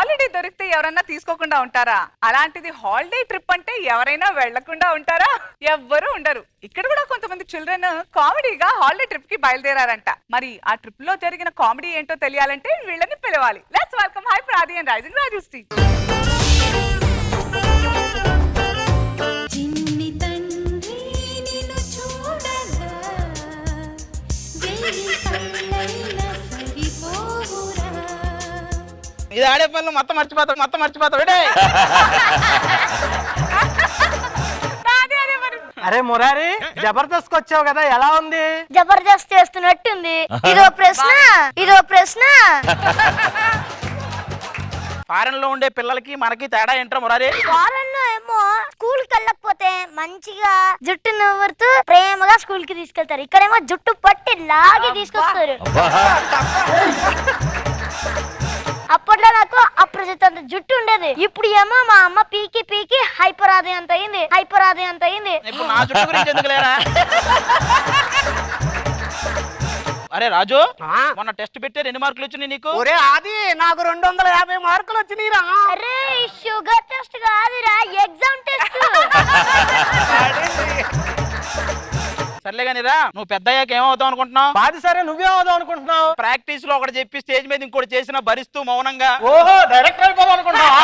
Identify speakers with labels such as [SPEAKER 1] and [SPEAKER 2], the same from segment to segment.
[SPEAKER 1] Holiday దొరికితే ఎవరైనా తీసుకోకుండా ఉంటారా? అలాంటిది హాలిడే ట్రిప్ అంటే ఎవరైనా వెళ్లకుండా ఉంటారా? ఎవ్వరూ ఉండరు. ఇక్కడ కూడా కొంతమంది చిల్డ్రన్ కామెడీగా హాలిడే ట్రిప్ కి బయలుదేరారంట. మరి ఆ ట్రిప్ లో జరిగిన కామెడీ ఏంటో తెలియాలంటే వీళ్ళని పిలవాలి. లెట్స్ వెల్కమ్ హై ప్రాది అండ్ రైజింగ్ రాజుశ్రీ.
[SPEAKER 2] ఇది ఆడే పనులు మొత్తం మర్చిపోతావు
[SPEAKER 3] అరే మురారి, జబర్దస్త్ వచ్చావు కదా, ఎలా ఉంది?
[SPEAKER 4] జబర్దస్త్ చేస్తున్నట్టుంది. ఇదో ప్రశ్న
[SPEAKER 2] ఫారెన్ లో ఉండే పిల్లలకి మనకి తేడా ఏంట్రా మురారి?
[SPEAKER 4] ఫారెన్ లో ఏమో స్కూల్ కి వెళ్ళకపోతే మంచిగా జుట్టు నవ్వుతూ ప్రేమగా స్కూల్ కి తీసుకెళ్తారు. ఇక్కడేమో జుట్టు పట్టి లాగి తీసుకొస్తారు. అప్పట్లో నాకు అప్రజితంత జుట్టు ఉండేది. ఇప్పుడు ఏమో మా అమ్మ పీకి హైపరాది అంత అయింది.
[SPEAKER 2] ఇప్పుడు నా జుట్టు గురించి ఎందుకు లేరా? అరే రాజు, మొన్న టెస్ట్ పెట్టారు, ఎన్ని మార్కులు వచ్చినాయి నీకు?
[SPEAKER 3] ఒరే ఆది, నాకు 250 మార్కులు వచ్చినాయిరా.
[SPEAKER 4] అరే షుగర్ టెస్ట్ కాదురా, ఎగ్జామ్ టెస్ట్.
[SPEAKER 2] సర్లే కానీరా, నువ్వు పెద్ద అయ్యాక ఏమవుతావు అనుకుంటున్నావు?
[SPEAKER 3] బాది సరే, నువ్వేమవుదాం అనుకుంటున్నావు?
[SPEAKER 2] ప్రాక్టీస్ లో ఒకటి చెప్పి స్టేజ్ మీద ఇంకోటి చేసినా భరిస్తూ మౌనంగా.
[SPEAKER 3] ఓహో, డైరెక్టర్ అయిపోదాం అనుకుంటున్నావా?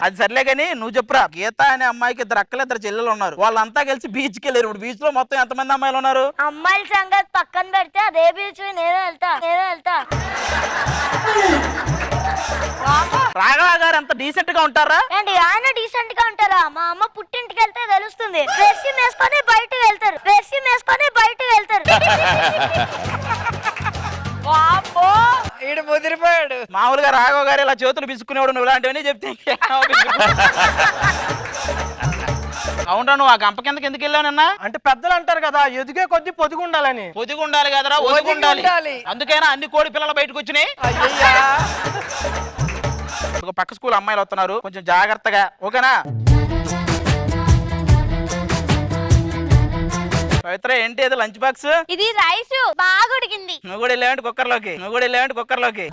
[SPEAKER 2] అది సర్లే కానీ నువ్వు చెప్పురా. గీత అనే అమ్మాయికి 2 అక్కలు 2 చెల్లెలు ఉన్నారు. వాళ్ళంతా కలిసి బీచ్ కి వెళ్ళారు. ఇప్పుడు బీచ్ లో మొత్తం ఎంతమంది అమ్మాయిలు ఉన్నారు?
[SPEAKER 4] అమ్మాయిల సంగతి పక్కన పెడితే అదే బీచ్ నేను వెళ్తా.
[SPEAKER 2] రాఘవ గారు అంత డీసెంట్ గా ఉంటారా?
[SPEAKER 4] ఏంటి ఆయన డీసెంట్ గా ఉంటారా? మా అమ్మ పుట్టింటికి వెళ్తే తెలుస్తుంది. రెస్యూమ్ వేసుకొని బయటకు వెళ్తారు.
[SPEAKER 1] ఈడు ముదిరిపోయాడు.
[SPEAKER 2] మామూలుగా రాఘవ గారు ఇలా చేతులు పిసుకునేవాడు, నువ్వు ఇలాంటివన్నీ చెప్తే అవునా? నువ్వు ఆ గంప కిందకి ఎందుకు వెళ్ళావు నిన్న?
[SPEAKER 3] అంటే పెద్దలు అంటారు కదా, ఎదిగే కొద్ది పొదుగుండాలని.
[SPEAKER 2] పొదిగుండాలి కదరా, ఒదిగుండాలి. అందుకైనా అన్ని కోడి పిల్లలు బయటకు వచ్చినాయి. ఒక పక్క స్కూల్ అమ్మాయిలు వస్తున్నారు, కొంచెం జాగ్రత్తగా, ఓకేనా? పవిత్ర, ఏంటి అది లంచ్ బాక్స్?
[SPEAKER 4] ఇది రైస్ బాగా ఉడికింది.
[SPEAKER 2] నువ్వు కూడా వెళ్ళావంటి కుక్కర్లోకి.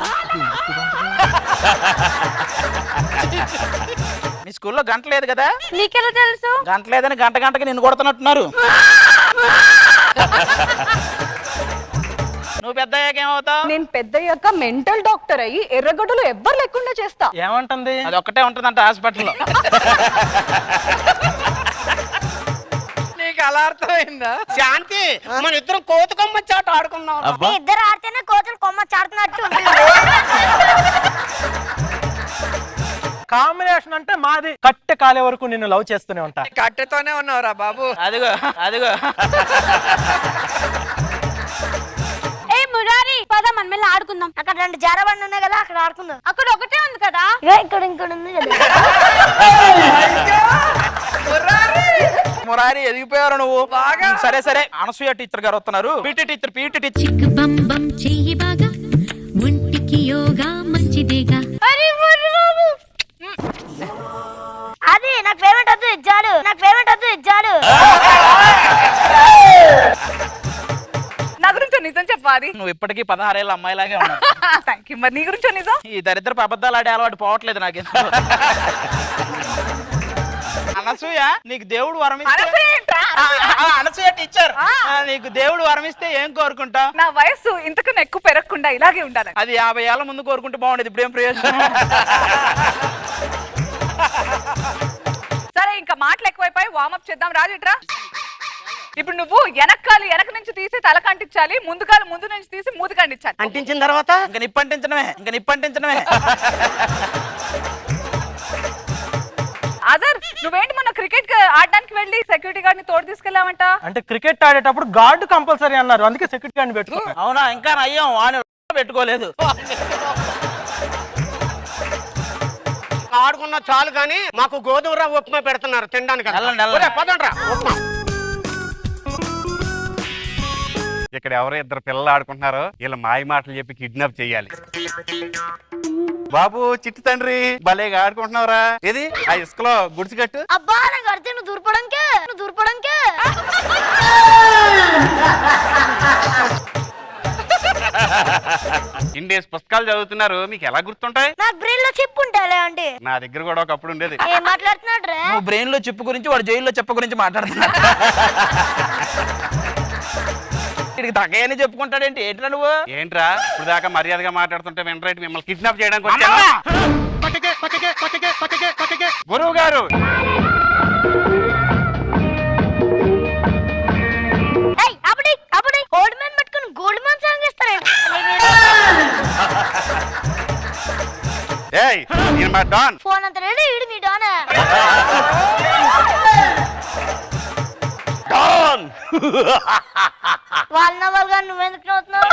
[SPEAKER 2] మీ స్కూల్లో గంట లేదు కదా?
[SPEAKER 4] నీకెలా తెలుసు?
[SPEAKER 2] గంట లేదని గంటకి నిన్ను కొడుతున్నట్టున్నారు. నువ్వు పెద్ద అయ్యాక ఏమవుతావు?
[SPEAKER 1] నేను పెద్దయ్యాక మెంటల్ డాక్టర్ అయ్యి ఎర్రగడ్డలు ఎవ్వరు లేకుండా చేస్తా.
[SPEAKER 3] ఏమంటుంది?
[SPEAKER 2] అది ఒక్కటే ఉంటుందంట హాస్పిటల్లో.
[SPEAKER 1] నీకు అలా అర్థమైందా?
[SPEAKER 3] శాంతి, మన ఇద్దరం కోతి కొమ్మ చాట ఆడుకున్నాం.
[SPEAKER 4] ఇద్దరు ఆడితేనే కోతులు కొమ్మ చాడుతున్నట్టు.
[SPEAKER 3] కాంబినేషన్ అంటే మాది. కట్టె కాలే వరకు నిన్ను లవ్ చేస్తూనే ఉంటా.
[SPEAKER 1] కట్టెతోనే ఉన్నావురా బాబు.
[SPEAKER 2] అదిగో
[SPEAKER 4] మురారి, పద మన మీద ఆడుకుందాం. అక్కడ 2 జారబండ్లు ఉన్నాయి కదా, అక్కడ ఆడుకుందాం. అక్కడ ఒకటే ఉంది కదా, ఇక్కడ ఉంది కదా.
[SPEAKER 2] మురారి, ఎదిగిపోయారు నువ్వు బాగా. సరే, అనసూయ టీచర్ గారు వస్తున్నారు. PT teacher.
[SPEAKER 5] చెయ్యి బాగా, ఒంటికి యోగా మంచిదేగా.
[SPEAKER 4] అది నాకు పేమెంట్ వద్దు, ఇచ్చాడు.
[SPEAKER 1] నా గురించి నిజం చెప్పాలి.
[SPEAKER 2] నువ్వు ఇప్పటికీ 16 ఏళ్ళ అమ్మాయిలాగే ఉన్నావు.
[SPEAKER 1] Thank you. మరి నీ గురించి నిజం?
[SPEAKER 2] ఈ దరిద్రపు అబద్ధాలు ఆడే అలవాటు పోవట్లేదు నాకు. అనసూయ, నీకు దేవుడు వరమిస్తే, అనసూయ టీచర్, నీకు దేవుడు వరమిస్తే ఏం కోరుకుంటావు?
[SPEAKER 1] నా వయస్సు ఇంతకన్నా ఎక్కువ పెరగకుండా ఇలాగే ఉండాలి.
[SPEAKER 2] అది 50 ఏళ్ల ముందు కోరుకుంటే బాగుండేది, ఇప్పుడు ఏం ప్రయోజనం?
[SPEAKER 1] సరే, ఇంకా మాటలు ఎక్కువైపోయి వార్మప్ చేద్దాం. రాజేట్రా, ఇప్పుడు నువ్వు వెనక నుంచి తీసి తల కంటించాలి, ముందు నుంచి తీసి మూతి కంటించాలి.
[SPEAKER 3] అంటించిన తర్వాత
[SPEAKER 2] ఇంకా నిప్పంటించడమే.
[SPEAKER 1] అదర్, నువ్వేంటి మొన్న క్రికెట్ ఆడడానికి వెళ్ళి సెక్యూరిటీ గార్డ్ ని తోడు తీసుకెళ్ళావంట?
[SPEAKER 3] అంటే క్రికెట్ ఆడేటప్పుడు గార్డు కంపల్సరీ అన్నారు, అందుకే సెక్యూరిటీ గార్డ్ పెట్టుకో.
[SPEAKER 2] అవునా? ఇంకా నయ్యం, వాడిని పెట్టుకోలేదు.
[SPEAKER 3] ఆడుకున్న చాలు కానీ మాకు గోధుమ రవ్వ ఉప్మా పెడుతున్నారు తినడానికి. పదండ్రా.
[SPEAKER 6] ఇక్కడ ఎవరో 2 పిల్లలు ఆడుకుంటున్నారో వీళ్ళ మాయ మాటలు చెప్పి కిడ్నాప్ చెయ్యాలి. బాబు, చిట్టి తండ్రి, భలేగా ఆడుకుంటున్నావురా. ఇది ఆ ఇసుకలో గుడిసి కట్టు.
[SPEAKER 4] అబ్బా, నాకు కడితే నువ్వు దూరపడంకే.
[SPEAKER 6] ఇన్ని డేస్ పుస్తకాలు చదువుతున్నారు, మీకు ఎలా గుర్తుంటాయి?
[SPEAKER 4] నాకు బ్రెయిన్ లో చెప్పు ఉంటాలే అండి.
[SPEAKER 6] నా దగ్గర కూడా ఒకప్పుడు ఉండేది.
[SPEAKER 4] ఏం మాట్లాడుతున్నాడు రా?
[SPEAKER 2] నువ్వు బ్రెయిన్ లో చెప్పు గురించి, వాడు జైల్లో చెప్ప గురించి మాట్లాడుతున్నా. వీడికి తగ్గని చెప్పుకుంటాడేంటి? ఏంట్రా నువ్వు?
[SPEAKER 6] ఏంట్రా ఇప్పుడు దాకా మర్యాదగా మాట్లాడుతుంటే వినరైట్ మిమ్మల్ని కిడ్నాప్ చేయడానికి వచ్చాను. గురువు గారు
[SPEAKER 4] అప్పుడు ఓల్డ్ మ్యాన్ పట్టుకుని గోల్డ్ మ్యాన్ సాంగ్ ఇస్తారండి.
[SPEAKER 6] ఏయ్ నేను మా డాన్.
[SPEAKER 4] ఫోన్ అంత రెడీ వీడు మీ డానా?
[SPEAKER 3] డాన్
[SPEAKER 4] వాళ్ళ వాళ్ళగా నువ్వెందుకు నవ్వుతున్నావు?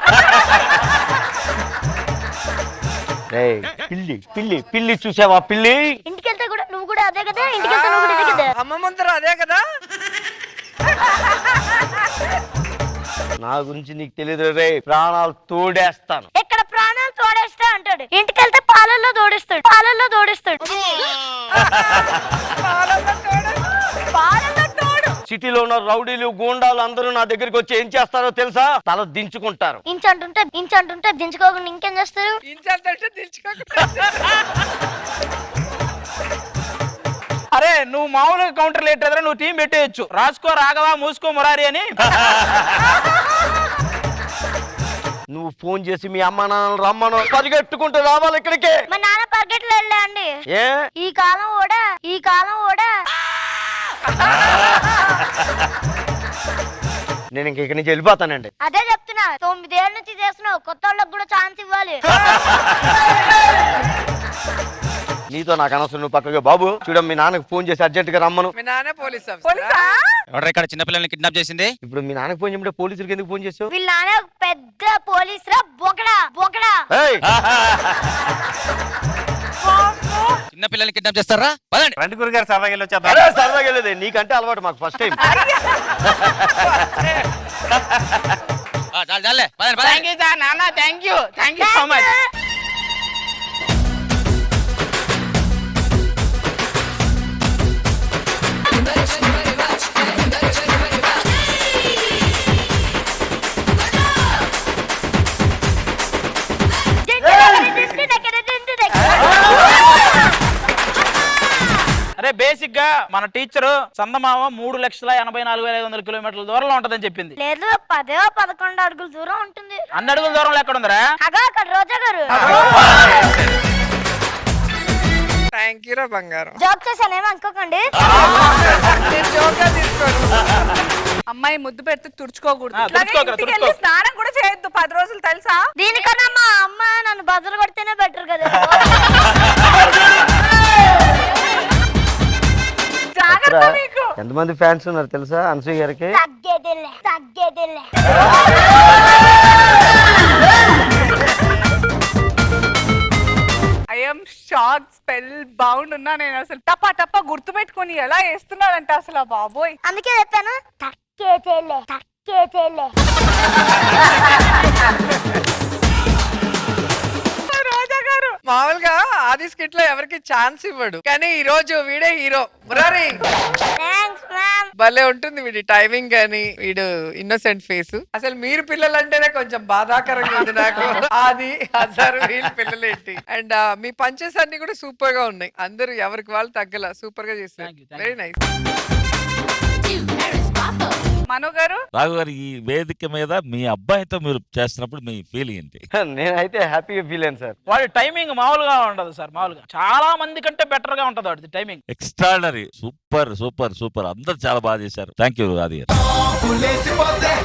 [SPEAKER 3] పిల్లి పిల్లి పిల్లి చూసావా? పిల్లి
[SPEAKER 4] ఇంటికి వెళ్తే కూడా నువ్వు కూడా అదే కదా, ఇంటికి వెళ్తే నువ్వు కూడా ఇదే కదా.
[SPEAKER 7] అమ్మ ముందర అదే కదా.
[SPEAKER 3] నా గురించి నీకు తెలియదు రే, ప్రాణాలు తోడేస్తాను.
[SPEAKER 4] ఎక్కడ ప్రాణాలు తోడేస్తా అంటాడు, ఇంటికి వెళ్తే పాలల్లో తోడిస్తాడు, పాలల్లో తోడిస్తాడు.
[SPEAKER 1] పాలల్లో తోడు.
[SPEAKER 3] సిటీలో ఉన్న రౌడీలు గూండాలు అందరూ నా దగ్గరికి వచ్చి ఏం చేస్తారో తెలుసా? తల దించుకుంటారు.
[SPEAKER 4] ఇంచ్ అంటుంటే దించుకోకుండా ఇంకేం చేస్తారు?
[SPEAKER 7] ఇంచంటే దించుకోకుండా.
[SPEAKER 2] అరే నువ్వు మామూలుగా కౌంటర్ లేటరా, నువ్వు టీం పెట్టేయచ్చు. రాసుకో రాఘవ, మూసుకో మురారి అని.
[SPEAKER 3] నువ్వు ఫోన్ చేసి మీ అమ్మ నాన్నలు రమ్మను, పరిగెట్టుకుంటూ రావాలి ఇక్కడికి.
[SPEAKER 4] మా నాన్న పరిగెట్లు వెళ్ళా అండి.
[SPEAKER 3] ఏ
[SPEAKER 4] ఈ కాలం ఓడా
[SPEAKER 3] నేను ఇంక ఇక్కడి నుంచి వెళ్ళిపోతానండి.
[SPEAKER 4] అదే చెప్తున్నా, 9 ఏళ్ళ నుంచి చేస్తున్నావు, కొత్త వాళ్ళకి కూడా ఛాన్స్ ఇవ్వాలి.
[SPEAKER 3] నీతో నాకు అనవసరం, నువ్వు పక్కగా. బాబు చూడ, మీ నాన్నకు ఫోన్ చేసి అర్జెంట్ గా రమ్మను.
[SPEAKER 7] మీ నాన్న పోలీస్
[SPEAKER 1] పోలీసా?
[SPEAKER 8] ఎవరు ఇక్కడ చిన్నపిల్లల్ని కిడ్నాప్ చేసింది?
[SPEAKER 3] ఇప్పుడు మీ నాన్నకు ఫోన్ చేయమంటే పోలీసులకి ఎందుకు ఫోన్ చేసావు?
[SPEAKER 4] వీళ్ళ నాన్న ఒక పెద్ద పోలీస్ రా, బొకడా.
[SPEAKER 3] ఏయ్!
[SPEAKER 8] చిన్నపిల్లల్ని కిడ్నాప్ చేస్తారా? పదండి.
[SPEAKER 6] రండి గురుగారు, సరదాగా వెళ్ళి వచ్చేద్దాం.
[SPEAKER 3] అరే, సరదాగా వెళ్ళేది నీకంటే అలవాటు, మాకు ఫస్ట్ టైం.
[SPEAKER 8] చాలే పదండి పదండి.
[SPEAKER 2] Thank you so much. అరే బేసిక్ గా మన టీచర్ చందమామ 3,84,500 కిలోమీటర్ల దూరంలో ఉంటదని చెప్పింది.
[SPEAKER 4] లేదు, 10-11 అడుగుల దూరం ఉంటుంది.
[SPEAKER 2] అన్ని అడుగుల దూరంలో ఎక్కడ ఉందరా?
[SPEAKER 4] అగా అక్కడ రోజా గారు.
[SPEAKER 7] థ్యాంక్ యూ రా బంగారం.
[SPEAKER 4] జాబ్ చేశానేమో అనుకోకండి.
[SPEAKER 7] నేను జోక్గా తీసుకోను.
[SPEAKER 1] అమ్మాయి ముద్దు పెడితే తుడుచుకోకూడదు.
[SPEAKER 2] ఆ, తుడుచుకోకరా,
[SPEAKER 1] అలాగే ఇంటికి వెళ్ళి
[SPEAKER 2] తుడుచుకో.
[SPEAKER 1] స్నానం కూడా చేయొద్దు 10 రోజులు, తెలుసా?
[SPEAKER 4] దీనికన్నా మా అమ్మ నన్ను బదులు కొడితేనే బెటర్ కదా.
[SPEAKER 1] జాగ్రత్త మీకు.
[SPEAKER 3] ఎంతమంది ఫ్యాన్స్ ఉన్నారు తెలుసా అనసూయ గారికి?
[SPEAKER 4] తగ్గేదిలే.
[SPEAKER 1] ఐఎమ్ షాక్, స్పెల్ బౌండ్ ఉన్నా నేను. అసలు టపా గుర్తు పెట్టుకొని ఎలా వేస్తున్నాడంటే అసలు ఆ బాబోయ్.
[SPEAKER 4] అందుకే చెప్పాను తగ్గేదేలే.
[SPEAKER 1] రోజా గారు
[SPEAKER 7] మామూలుగా ఆది స్కిట్ లో ఎవరికి ఛాన్స్ ఇవ్వడు, కానీ ఈ రోజు వీడే హీరో. Murari
[SPEAKER 4] thanks ma'am.
[SPEAKER 7] భలే ఉంటుంది వీడి టైమింగ్ గాని, వీడు ఇన్నోసెంట్ ఫేస్. అసలు మీరు పిల్లలంటేనే కొంచెం బాధాకరంగా ఉంది నాకు. ఆది అజర్ వీళ్ళ పిల్లలేంటి. అండ్ మీ పంచెస్ అన్ని కూడా సూపర్ గా ఉన్నాయి. అందరూ ఎవరికి వాళ్ళు తగ్గల, సూపర్ గా చేస్తారు.
[SPEAKER 2] Thank you.
[SPEAKER 7] Very nice.
[SPEAKER 1] Manu garu,
[SPEAKER 9] Raghu గారు, ఈ వేదిక మీద మీ అబ్బాయితో మీరు చేస్తున్నప్పుడు మీ ఫీలింగ్ ఏంటి?
[SPEAKER 3] నేనైతే హ్యాపీగా ఫీల్ అయ్యాను సార్.
[SPEAKER 2] వాడి టైమింగ్ మామూలుగా ఉండదు సార్. మామూలుగా చాలా మంది కంటే బెటర్ గా ఉంటది వాడి timing.
[SPEAKER 9] Extraordinary, super super super, అందరు చాలా బాగా చేశారు. థ్యాంక్ యూ ఆది గారు.